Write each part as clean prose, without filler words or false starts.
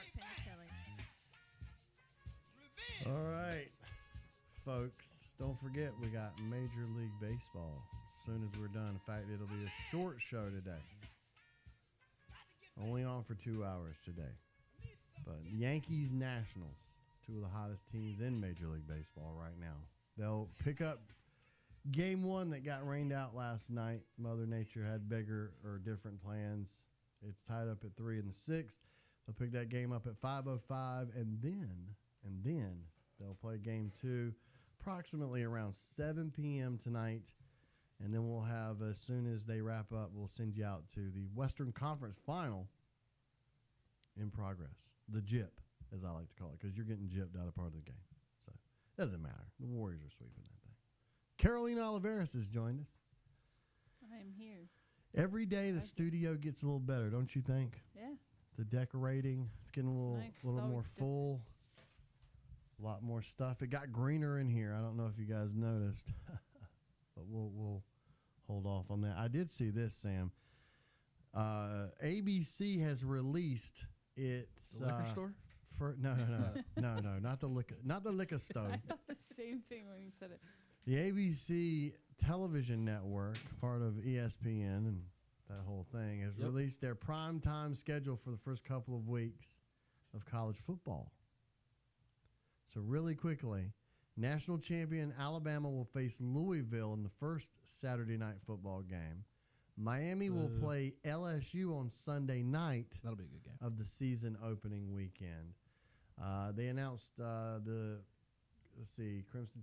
Mark Pennicelli. All right, folks, don't forget we got Major League Baseball as soon as we're done. In fact, it'll be a short show today. Only on for 2 hours today. But Yankees Nationals, two of the hottest teams in Major League Baseball right now. They'll pick up Game 1 that got rained out last night. Mother Nature had bigger or different plans. It's tied up at 3 in the 6th. They'll pick that game up at 5:05, and then they'll play Game 2 approximately around 7 p.m. tonight. And then we'll have, as soon as they wrap up, we'll send you out to the Western Conference Final in progress. The GIP, as I like to call it, because you're getting gypped out of part of the game. So it doesn't matter. The Warriors are sweeping that thing. Carolina Oliveras has joined us. I am here. Every day the studio gets a little better, don't you think? Yeah. The decorating, it's getting a Nice. little more full. A lot more stuff. It got greener in here. I don't know if you guys noticed. But we'll hold off on that. I did see this, Sam. ABC has released its the liquor store. No, not the liquor store. I thought the same thing when you said it. The ABC television network, part of ESPN and that whole thing, has released their primetime schedule for the first couple of weeks of college football. So really quickly, national champion Alabama will face Louisville in the first Saturday night football game. Miami will play LSU on Sunday night. That'll be a good game. Of the season opening weekend. They announced Crimson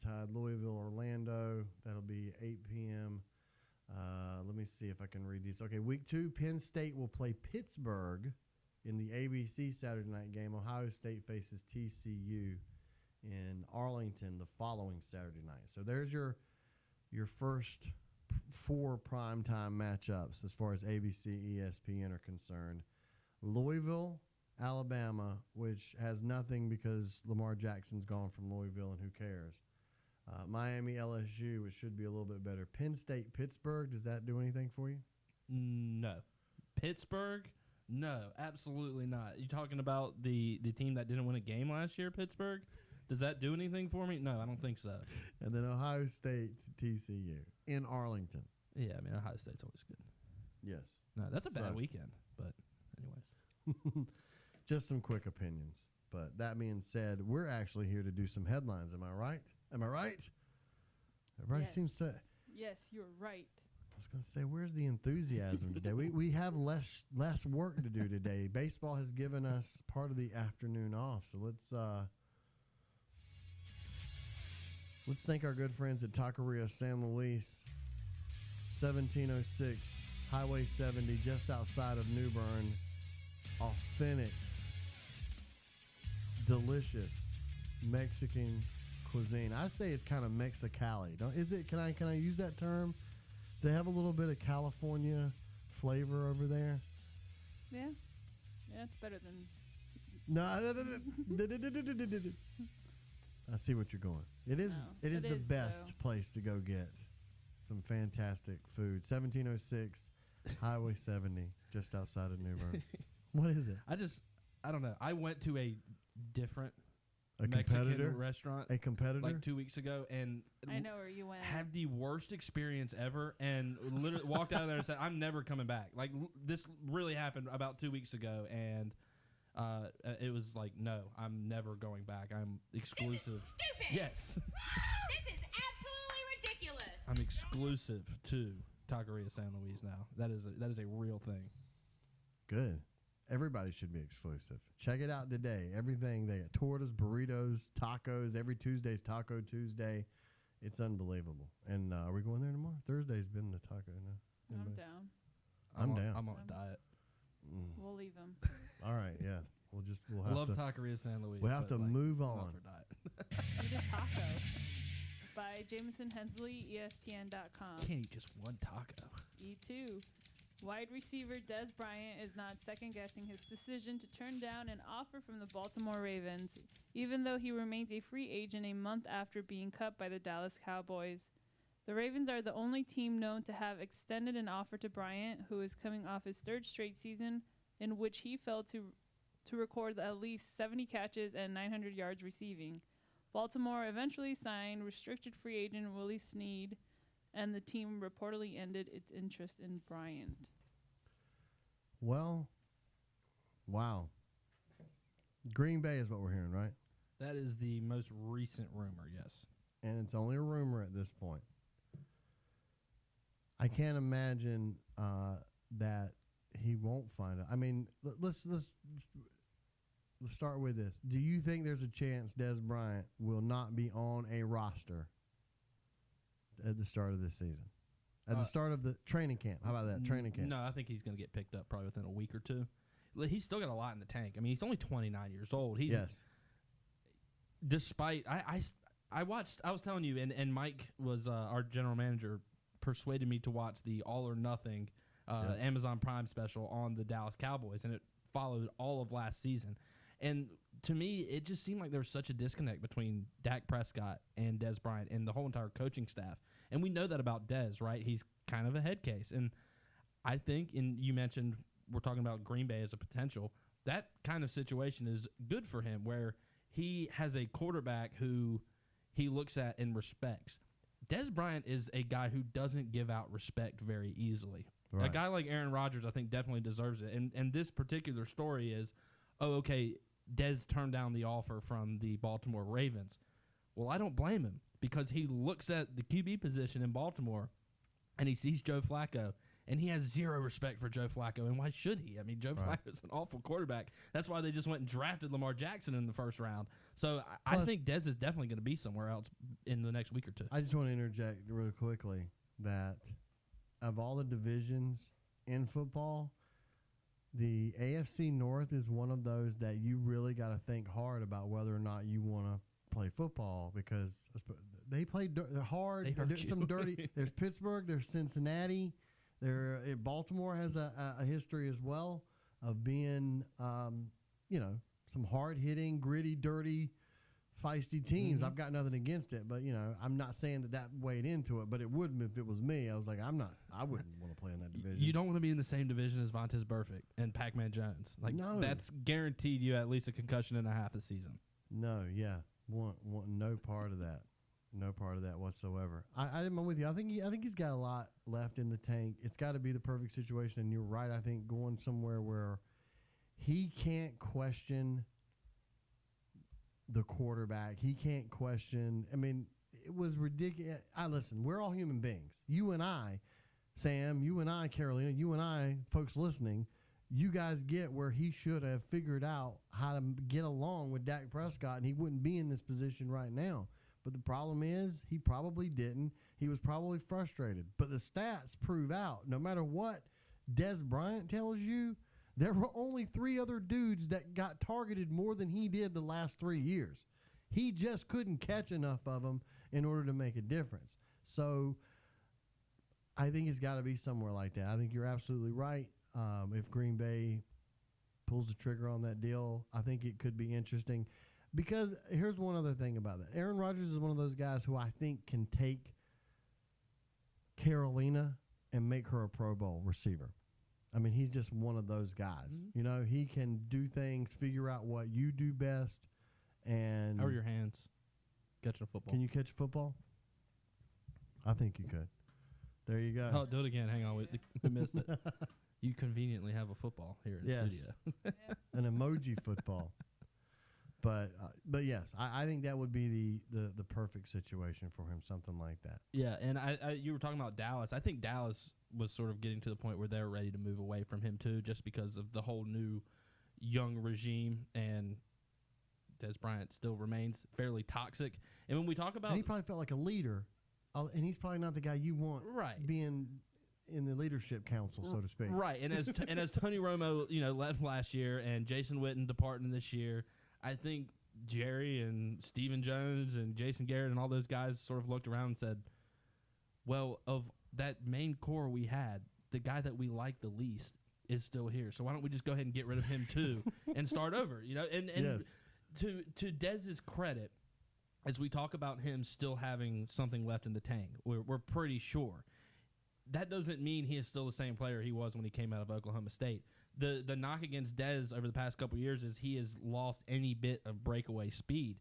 Tide, Louisville, Orlando. That'll be 8 p.m. Let me see if I can read these. Okay, week 2, Penn State will play Pittsburgh in the ABC Saturday night game. Ohio State faces TCU in Arlington the following Saturday night. So there's your first 4 primetime matchups as far as ABC, ESPN are concerned. Louisville, Alabama, which has nothing because Lamar Jackson's gone from Louisville and who cares. Miami, LSU, which should be a little bit better. Penn State, Pittsburgh, does that do anything for you? No. Pittsburgh? No, absolutely not. You talking about the team that didn't win a game last year, Pittsburgh? Does that do anything for me? No, I don't think so. And then Ohio State, TCU in Arlington. Yeah, I mean, Ohio State's always good. Yes. No, that's a bad weekend, but anyways. Just some quick opinions. But that being said, we're actually here to do some headlines. Am I right? Everybody seems to. Yes, you're right. I was going to say, where's the enthusiasm today? We have less work to do today. Baseball has given us part of the afternoon off. So let's thank our good friends at Taqueria San Luis, 1706 Highway 70, just outside of New Bern. Authentic, delicious Mexican cuisine. I say it's kind of Mexicali. Is it? Can I use that term? They have a little bit of California flavor over there. Yeah, it's better than. No. I see what you're going. It is the best place to go get some fantastic food. 1706 Highway 70, just outside of New Bern. What is it? I don't know. I went to a different Mexican restaurant. A competitor? Like 2 weeks ago. And I know where you went. Had the worst experience ever. And literally walked out of there and said, I'm never coming back. Like, this really happened about 2 weeks ago. And it was like, no, I'm never going back. I'm exclusive. This is stupid. Yes. This is absolutely ridiculous. I'm exclusive to Taqueria San Luis now. That is a real thing. Good. Everybody should be exclusive. Check it out today. Everything they got: tortas, burritos, tacos. Every Tuesday's Taco Tuesday. It's unbelievable. And are we going there tomorrow? Thursday's been the taco. No, I'm down. I'm down. I'm on a diet. We'll leave them. All right. Yeah. We'll have I love to Taqueria San Luis. We'll have to move on. For diet. Eat a taco. By Jameson Hensley, ESPN.com. Can't eat just one taco. Eat two. Wide receiver Dez Bryant is not second-guessing his decision to turn down an offer from the Baltimore Ravens, even though he remains a free agent a month after being cut by the Dallas Cowboys. The Ravens are the only team known to have extended an offer to Bryant, who is coming off his third straight season in which he failed to to record at least 70 catches and 900 yards receiving. Baltimore eventually signed restricted free agent Willie Snead, and the team reportedly ended its interest in Bryant. Well, wow. Green Bay is what we're hearing, right? That is the most recent rumor, yes. And it's only a rumor at this point. I can't imagine that he won't find it. I mean, let's start with this. Do you think there's a chance Dez Bryant will not be on a roster at the start of this season? At the start of the training camp. How about that, training camp? No, I think he's going to get picked up probably within a week or two. He's still got a lot in the tank. I mean, he's only 29 years old. Yes. Despite, I watched, I was telling you, and Mike was our general manager, persuaded me to watch the All or Nothing Amazon Prime special on the Dallas Cowboys, and it followed all of last season. And to me, it just seemed like there was such a disconnect between Dak Prescott and Dez Bryant and the whole entire coaching staff. And we know that about Dez, right? He's kind of a head case. And I think, and you mentioned we're talking about Green Bay as a potential, that kind of situation is good for him where he has a quarterback who he looks at and respects. Dez Bryant is a guy who doesn't give out respect very easily. Right. A guy like Aaron Rodgers, I think, definitely deserves it. And this particular story is, okay, Dez turned down the offer from the Baltimore Ravens. Well, I don't blame him because he looks at the QB position in Baltimore and he sees Joe Flacco, and he has zero respect for Joe Flacco. And why should he? I mean, Joe Flacco's an awful quarterback. That's why they just went and drafted Lamar Jackson in the first round. So I think Dez is definitely going to be somewhere else in the next week or two. I just want to interject real quickly that of all the divisions in football, the AFC North is one of those that you really got to think hard about whether or not you want to play football because they play hard. There's some dirty. There's Pittsburgh. There's Cincinnati. Baltimore has a history as well of being, some hard-hitting, gritty, dirty, feisty teams. I've got nothing against it, but I'm not saying that weighed into it. But it would if it was me. I was like, I wouldn't want to play in that division. You don't want to be in the same division as Vontaze Burfict and Pac-Man Jones. No, that's guaranteed you at least a concussion and a half a season. No, yeah, want no part of that. No part of that whatsoever. I'm with you. I think he's got a lot left in the tank. It's got to be the perfect situation, and you're right. I think going somewhere where he can't question the quarterback. He can't question. I mean, it was ridiculous. Listen, we're all human beings. You and I, Sam, you and I, Carolina, you and I, folks listening, you guys get where he should have figured out how to get along with Dak Prescott, and he wouldn't be in this position right now. But the problem is he probably didn't. He was probably frustrated. But the stats prove out, no matter what Dez Bryant tells you, there were only 3 other dudes that got targeted more than he did the last 3 years. He just couldn't catch enough of them in order to make a difference. So I think it's got to be somewhere like that. I think you're absolutely right. If Green Bay pulls the trigger on that deal, I think it could be interesting. Because here's one other thing about that. Aaron Rodgers is one of those guys who I think can take Carolina and make her a Pro Bowl receiver. I mean, he's just one of those guys. Mm-hmm. He can do things, figure out what you do best. And how are your hands catching a football? Can you catch a football? I think you could. There you go. Oh, do it again. Hang on. We missed it. You conveniently have a football here in the studio. An emoji football. But yes, I think that would be the perfect situation for him, something like that. Yeah, and you were talking about Dallas. I think Dallas was sort of getting to the point where they're ready to move away from him too, just because of the whole new young regime, and Dez Bryant still remains fairly toxic. And when we talk about, and he probably felt like a leader, and he's probably not the guy you want being in the leadership council, so to speak. Right, and as Tony Romo left last year, and Jason Witten departing this year. I think Jerry and Stephen Jones and Jason Garrett and all those guys sort of looked around and said, well, of that main core we had, the guy that we like the least is still here. So why don't we just go ahead and get rid of him too and start over? And yes. to Dez's credit, as we talk about him still having something left in the tank, we're pretty sure. that doesn't mean he is still the same player he was when he came out of Oklahoma State. The knock against Dez over the past couple years is he has lost any bit of breakaway speed.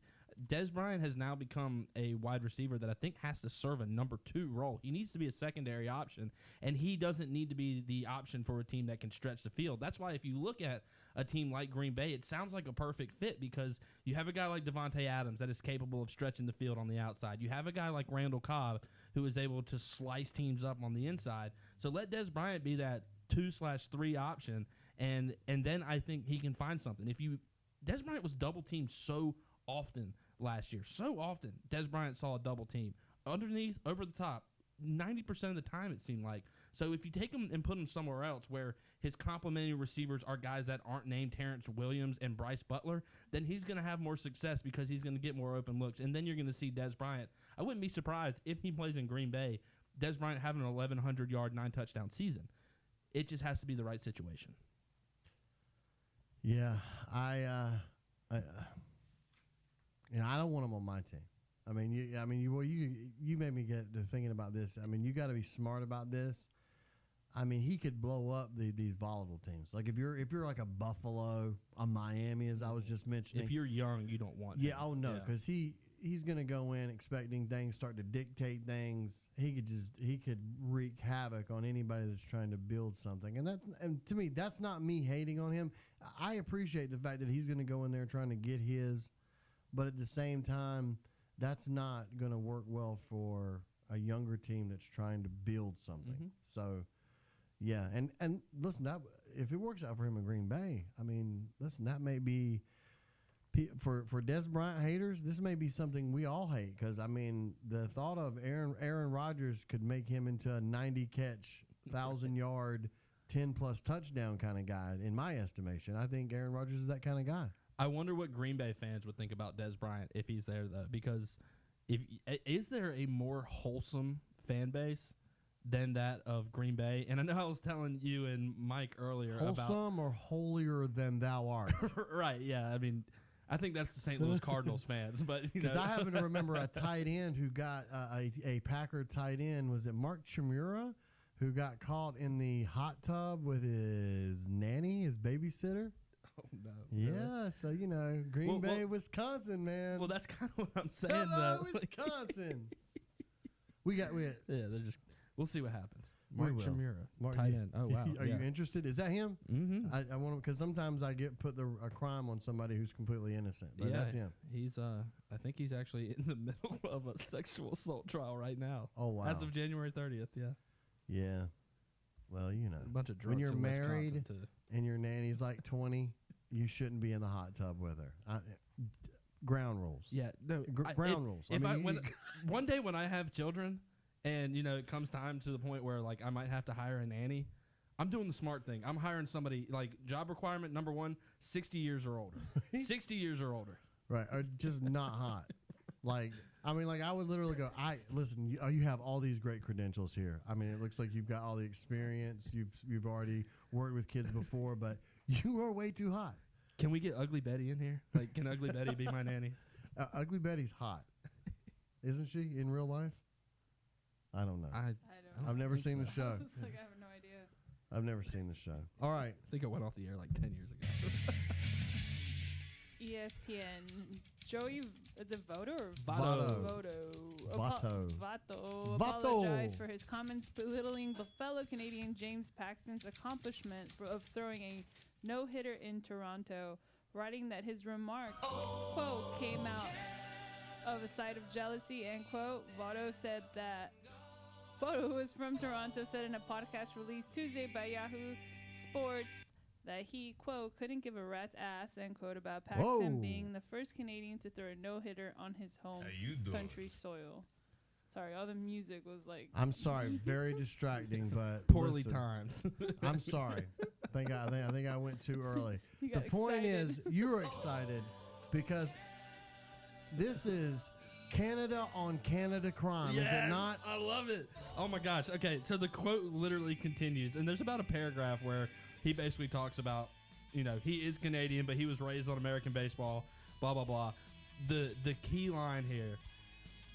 Dez Bryant has now become a wide receiver that I think has to serve a number 2 role. He needs to be a secondary option, and he doesn't need to be the option for a team that can stretch the field. That's why if you look at a team like Green Bay, it sounds like a perfect fit because you have a guy like Devontae Adams that is capable of stretching the field on the outside. You have a guy like Randall Cobb who is able to slice teams up on the inside. So let Dez Bryant be that 2/3 option, and then I think he can find something. Dez Bryant was double teamed so often last year. So often, Dez Bryant saw a double team. Underneath, over the top, 90% of the time it seemed like. So if you take him and put him somewhere else where his complementary receivers are guys that aren't named Terrence Williams and Bryce Butler, then he's going to have more success because he's going to get more open looks. And then you're going to see Dez Bryant. I wouldn't be surprised if he plays in Green Bay, Dez Bryant having an 1,100-yard, 9-touchdown season. It just has to be the right situation. Yeah, I don't want him on my team. You made me get to thinking about this. I mean, you got to be smart about this. I mean, he could blow up these volatile teams. Like if you're like a Buffalo, a Miami, as I was just mentioning. If you're young, you don't want him. Yeah, oh no, because he's going to go in expecting things, start to dictate things. He could wreak havoc on anybody that's trying to build something. And to me, that's not me hating on him. I appreciate the fact that he's going to go in there trying to get his, but at the same time, that's not going to work well for a younger team that's trying to build something. Mm-hmm. So, yeah, and listen, if it works out for him in Green Bay, I mean, listen, that may be for Dez Bryant haters. This may be something we all hate because I mean, the thought of Aaron Rodgers could make him into a 90-catch, 1,000-yard, 10+ touchdown kind of guy. In my estimation, I think Aaron Rodgers is that kind of guy. I wonder what Green Bay fans would think about Dez Bryant if he's there, though, because is there a more wholesome fan base than that of Green Bay? And I know I was telling you and Mike earlier wholesome or holier than thou art. Right, yeah. I mean, I think that's the St. Louis Cardinals fans, but because I happen to remember a tight end who got a Packer tight end. Was it Mark Chimura, who got caught in the hot tub with his nanny, his babysitter? Oh, no. Yeah, really? so, Green Bay, Wisconsin, man. Well, that's kind of what I'm saying, Hello, though. Wisconsin. We'll see what happens. We Mark will. Chimura, tight end. Oh, wow. Are you interested? Is that him? Mm-hmm. I want to, because sometimes I put a crime on somebody who's completely innocent, but that's him. He's I think he's actually in the middle of a sexual assault trial right now. Oh, wow. As of January 30th, yeah. Yeah. Well, A bunch of drugs when you're in married Wisconsin, too. and your nanny's like 20, you shouldn't be in the hot tub with her. Ground rules. Yeah, no. Ground rules. One day when I have children and, it comes time to the point where, like, I might have to hire a nanny, I'm doing the smart thing. I'm hiring somebody, like, job requirement number 1, 60 years or older. 60 years or older. Right, or just not hot. I would literally go, listen, you have all these great credentials here. I mean, it looks like you've got all the experience. You've already worked with kids before, but you are way too hot. Can we get Ugly Betty in here? Like, can Ugly Betty be my nanny? Ugly Betty's hot. Isn't she in real life? I don't know. I've never seen the show. I have no idea. I've never seen the show. All right. I think I went off the air like 10 years ago. ESPN. Joey, is it Votto or Votto? Votto apologized for his comments belittling the fellow Canadian James Paxton's accomplishment of throwing a no-hitter in Toronto, writing that his remarks, quote, came out of a side of jealousy, end quote. Votto said that Votto, who is from Toronto, said in a podcast released Tuesday by Yahoo Sports that he, quote, couldn't give a rat's ass, end quote, about Paxton being the first Canadian to throw a no-hitter on his home country soil. Sorry, all the music was like... I'm sorry, very distracting, but... Poorly timed. I'm sorry. I think I went too early. The point is, you were excited because this is Canada on Canada crime, yes, is it not? I love it. Oh, my gosh. Okay, so the quote literally continues, and there's about a paragraph where he basically talks about, he is Canadian, but he was raised on American baseball, blah, blah, blah. The key line here,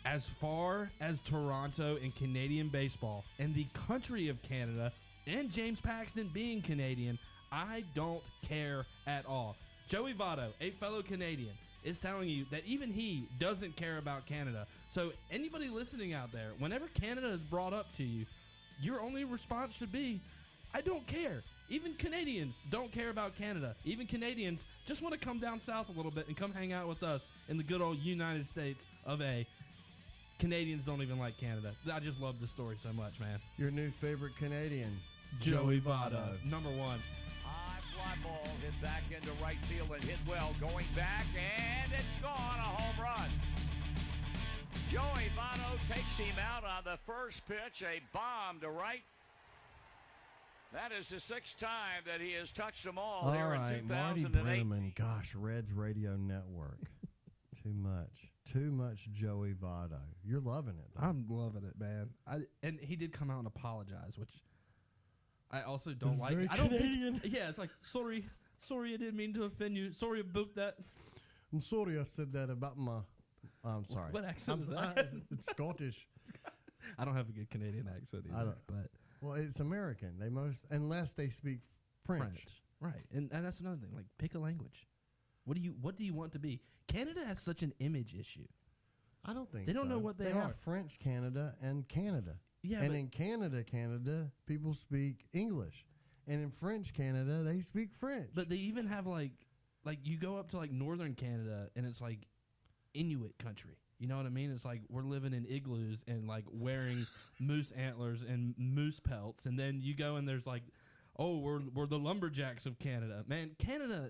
as far as Toronto and Canadian baseball and the country of Canada and James Paxton being Canadian, I don't care at all. Joey Votto, a fellow Canadian, is telling you that even he doesn't care about Canada. So anybody listening out there, whenever Canada is brought up to you, your only response should be, I don't care. Even Canadians don't care about Canada. Even Canadians just want to come down south a little bit and come hang out with us in the good old United States of A. Canadians don't even like Canada. I just love this story so much, man. Your new favorite Canadian, Joey Votto, number one. High fly ball hit back into right field and hit well. Going back, and it's gone. A home run. Joey Votto takes him out on the first pitch. A bomb to right. That is the sixth time that he has touched them all here in 2008. Marty Brenneman, gosh, Reds Radio Network. Too much Joey Votto. You're loving it, though. I'm loving it, man. And he did come out and apologize, which I also don't It's like. very I don't Canadian. think, yeah, it's like, sorry, I didn't mean to offend you. Sorry about that. I'm sorry I said that about my... I'm sorry. What accent is that? It's Scottish. I don't have a good Canadian accent either. I don't. But Well, it's American. They most... Unless they speak French. Right. And that's another thing. Like, pick a language. What do you want to be? Canada has such an image issue. I don't think They don't so. know what they They are. have French Canada and Canada. Yeah, and but- in Canada, people speak English. And in French Canada, they speak French. But they even have like you go up to like northern Canada and it's like Inuit country. You know what I mean? It's like we're living in igloos and like wearing moose antlers and moose pelts, and then you go and there's like, oh, we're the lumberjacks of Canada. Man, Canada,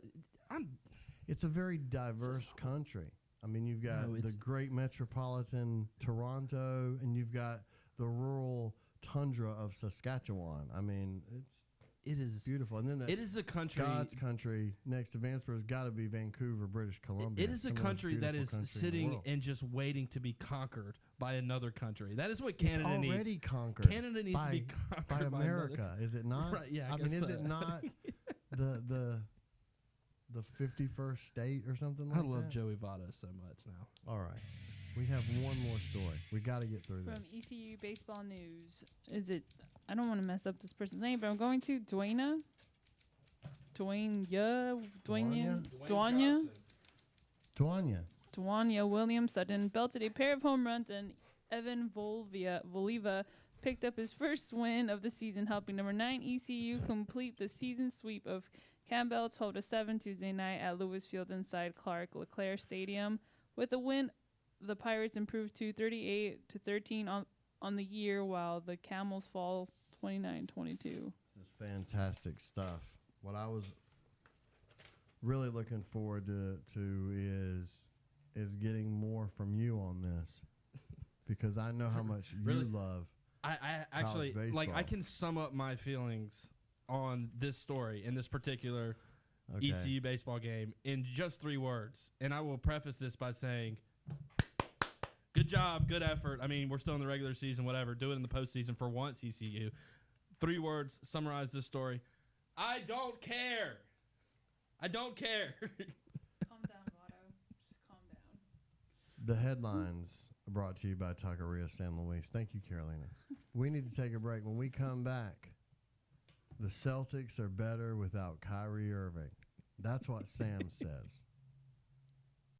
it's a very diverse country. I mean, you've got the great metropolitan Toronto, and you've got the rural tundra of Saskatchewan. I mean, it is beautiful. And then it is a country. God's country next to Vancouver has got to be Vancouver, British Columbia. It is a country that is sitting and just waiting to be conquered by another country. That is what Canada needs. It's already conquered. Canada needs to be conquered by America, is it not? Right, yeah, I mean, is so. it not the 51st state or something like that? I love Joey Votto so much now. All right. We have one more story. We got to get through From this. ECU Baseball News. Is it, I don't want to mess up this person's name, but I'm going to Dwayne Williams Sutton belted a pair of home runs, and Evan Voliva picked up his first win of the season, helping number 9 ECU complete the season sweep of Campbell 12-7 Tuesday night at Lewis Field inside Clark LeClaire Stadium. With a win, the Pirates improved to 38-13 on the year, while the Camels fall 29-22. This is fantastic stuff. What I was really looking forward to is getting more from you on this, because I know how much Really? you love. I actually baseball. I can sum up my feelings on this story in this particular Okay. ECU baseball game in just 3 words, and I will preface this by saying, good job, good effort. I mean, we're still in the regular season, whatever. Do it in the postseason for once, ECU. 3 words summarize this story. I don't care. I don't care. Calm down, Votto. Just calm down. The headlines are brought to you by Taqueria San Luis. Thank you, Carolina. We need to take a break. When we come back, the Celtics are better without Kyrie Irving. That's what Sam says.